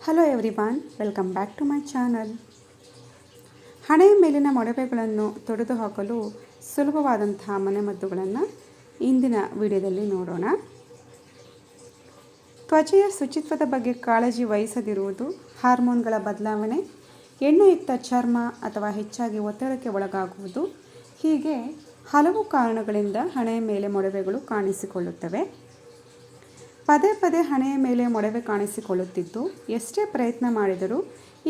Hello everyone, welcome back to my channel. ಹಣೆಯ ಮೇಲಿನ ಮೊಡವೆಗಳನ್ನು ತೊಡೆದುಹಾಕಲು ಸುಲಭವಾದಂತಹ ಮನೆಮದ್ದುಗಳನ್ನು ಇಂದಿನ ವಿಡಿಯೋದಲ್ಲಿ ನೋಡೋಣ. ತ್ವಚೆಯ ಶುಚಿತ್ವದ ಬಗ್ಗೆ ಕಾಳಜಿ ವಹಿಸದಿರುವುದು, ಹಾರ್ಮೋನ್ಗಳ ಬದಲಾವಣೆ, ಎಣ್ಣೆಯುಕ್ತ ಚರ್ಮ ಅಥವಾ ಹೆಚ್ಚಾಗಿ ಒತ್ತಡಕ್ಕೆ ಒಳಗಾಗುವುದು, ಹೀಗೆ ಹಲವು ಕಾರಣಗಳಿಂದ ಹಣೆಯ ಮೇಲೆ ಮೊಡವೆಗಳು ಕಾಣಿಸಿಕೊಳ್ಳುತ್ತವೆ. ಪದೇ ಪದೇ ಹಣೆಯ ಮೇಲೆ ಮೊಡವೆ ಕಾಣಿಸಿಕೊಳ್ಳುತ್ತಿದ್ದು, ಎಷ್ಟೇ ಪ್ರಯತ್ನ ಮಾಡಿದರೂ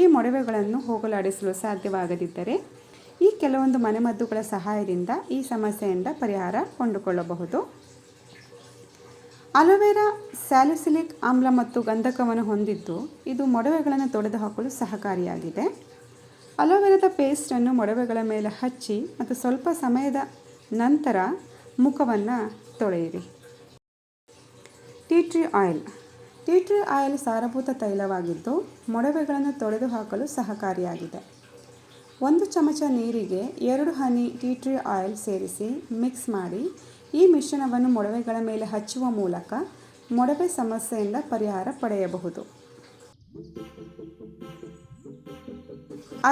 ಈ ಮೊಡವೆಗಳನ್ನು ಹೋಗಲಾಡಿಸಲು ಸಾಧ್ಯವಾಗದಿದ್ದರೆ ಈ ಕೆಲವೊಂದು ಮನೆಮದ್ದುಗಳ ಸಹಾಯದಿಂದ ಈ ಸಮಸ್ಯೆಯಿಂದ ಪರಿಹಾರ ಕಂಡುಕೊಳ್ಳಬಹುದು. ಅಲೋವೆರಾ ಸ್ಯಾಲಿಸಿಲಿಕ್ ಆಮ್ಲ ಮತ್ತು ಗಂಧಕವನ್ನು ಹೊಂದಿದ್ದು, ಇದು ಮೊಡವೆಗಳನ್ನು ತೊಡೆದುಹಾಕಲು ಸಹಕಾರಿಯಾಗಿದೆ. ಅಲೋವೆರಾದ ಪೇಸ್ಟನ್ನು ಮೊಡವೆಗಳ ಮೇಲೆ ಹಚ್ಚಿ ಮತ್ತು ಸ್ವಲ್ಪ ಸಮಯದ ನಂತರ ಮುಖವನ್ನು ತೊಳೆಯಿರಿ. ಟೀ ಟ್ರೀ ಆಯಿಲ್ ಸಾರಭೂತ ತೈಲವಾಗಿದ್ದು, ಮೊಡವೆಗಳನ್ನು ತೊಡೆದುಹಾಕಲು ಸಹಕಾರಿಯಾಗಿದೆ. 1 ಚಮಚ ನೀರಿಗೆ 2 ಹನಿ ಟೀ ಟ್ರೀ ಆಯಿಲ್ ಸೇರಿಸಿ ಮಿಕ್ಸ್ ಮಾಡಿ ಈ ಮಿಶ್ರಣವನ್ನು ಮೊಡವೆಗಳ ಮೇಲೆ ಹಚ್ಚುವ ಮೂಲಕ ಮೊಡವೆ ಸಮಸ್ಯೆಯಿಂದ ಪರಿಹಾರ ಪಡೆಯಬಹುದು.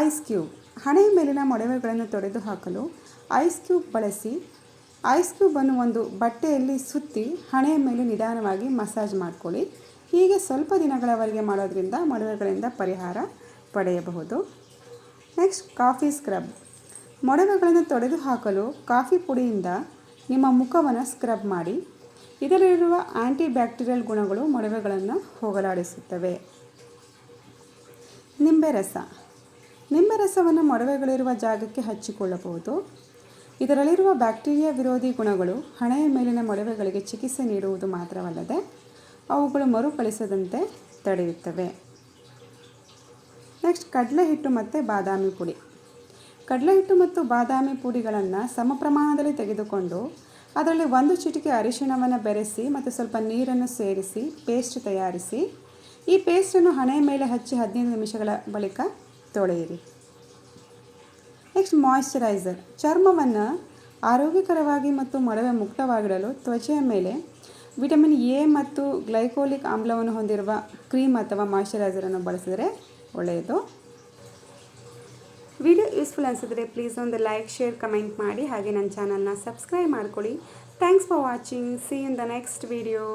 Ice cube. ಹಣೆಯ ಮೇಲಿನ ಮೊಡವೆಗಳನ್ನು ತೊಡೆದುಹಾಕಲು ಐಸ್ ಕ್ಯೂಬ್ ಬಳಸಿ. ಐಸ್ ಕ್ಯೂಬನ್ನು ಒಂದು ಬಟ್ಟೆಯಲ್ಲಿ ಸುತ್ತಿ ಹಣೆಯ ಮೇಲೆ ನಿಧಾನವಾಗಿ ಮಸಾಜ್ ಮಾಡಿಕೊಳ್ಳಿ. ಹೀಗೆ ಸ್ವಲ್ಪ ದಿನಗಳವರೆಗೆ ಮಾಡೋದ್ರಿಂದ ಮೊಡವೆಗಳಿಂದ ಪರಿಹಾರ ಪಡೆಯಬಹುದು. Next, coffee scrub. ಮೊಡವೆಗಳನ್ನು ತೊಡೆದುಹಾಕಲು ಕಾಫಿ ಪುಡಿಯಿಂದ ನಿಮ್ಮ ಮುಖವನ್ನು ಸ್ಕ್ರಬ್ ಮಾಡಿ. ಇದರಲ್ಲಿರುವ ಆಂಟಿ ಬ್ಯಾಕ್ಟೀರಿಯಲ್ ಗುಣಗಳು ಮೊಡವೆಗಳನ್ನು ಹೋಗಲಾಡಿಸುತ್ತವೆ. ನಿಂಬೆ ರಸವನ್ನು ಮೊಡವೆಗಳಿರುವ ಜಾಗಕ್ಕೆ ಹಚ್ಚಿಕೊಳ್ಳಬಹುದು. ಇದರಲ್ಲಿರುವ ಬ್ಯಾಕ್ಟೀರಿಯಾ ವಿರೋಧಿ ಗುಣಗಳು ಹಣೆಯ ಮೇಲಿನ ಮೊಡವೆಗಳಿಗೆ ಚಿಕಿತ್ಸೆ ನೀಡುವುದು ಮಾತ್ರವಲ್ಲದೆ ಅವುಗಳು ಮರುಕಳಿಸದಂತೆ ತಡೆಯುತ್ತವೆ. ನೆಕ್ಸ್ಟ್, ಕಡಲೆಹಿಟ್ಟು ಮತ್ತು ಬಾದಾಮಿ ಪುಡಿ. ಕಡಲೆಹಿಟ್ಟು ಮತ್ತು ಬಾದಾಮಿ ಪುಡಿಗಳನ್ನು ಸಮ ಪ್ರಮಾಣದಲ್ಲಿ ತೆಗೆದುಕೊಂಡು ಅದರಲ್ಲಿ 1 ಚಿಟಿಕೆ ಅರಿಶಿಣವನ್ನು ಬೆರೆಸಿ ಮತ್ತು ಸ್ವಲ್ಪ ನೀರನ್ನು ಸೇರಿಸಿ ಪೇಸ್ಟ್ ತಯಾರಿಸಿ. ಈ ಪೇಸ್ಟನ್ನು ಹಣೆಯ ಮೇಲೆ ಹಚ್ಚಿ 15 ನಿಮಿಷಗಳ ಬಳಿಕ ತೊಳೆಯಿರಿ. Next, moisturiser. ಚರ್ಮವನ್ನು ಆರೋಗ್ಯಕರವಾಗಿ ಮತ್ತು ಮೊಡವೆ ಮುಕ್ತವಾಗಿಡಲು ತ್ವಚೆಯ ಮೇಲೆ ವಿಟಮಿನ್ ಎ ಮತ್ತು ಗ್ಲೈಕೋಲಿಕ್ ಆಮ್ಲವನ್ನು ಹೊಂದಿರುವ ಕ್ರೀಮ್ ಅಥವಾ ಮಾಯಿಶ್ಚರೈಸರನ್ನು ಬಳಸಿದರೆ ಒಳ್ಳೆಯದು. ವಿಡಿಯೋ ಯೂಸ್ಫುಲ್ ಅನಿಸಿದರೆ ಪ್ಲೀಸ್ ಒಂದು ಲೈಕ್, ಶೇರ್, ಕಮೆಂಟ್ ಮಾಡಿ. ಹಾಗೆ ನನ್ನ ಚಾನಲ್ನ ಸಬ್ಸ್ಕ್ರೈಬ್ ಮಾಡ್ಕೊಳ್ಳಿ. Thanks for watching. C in the next video.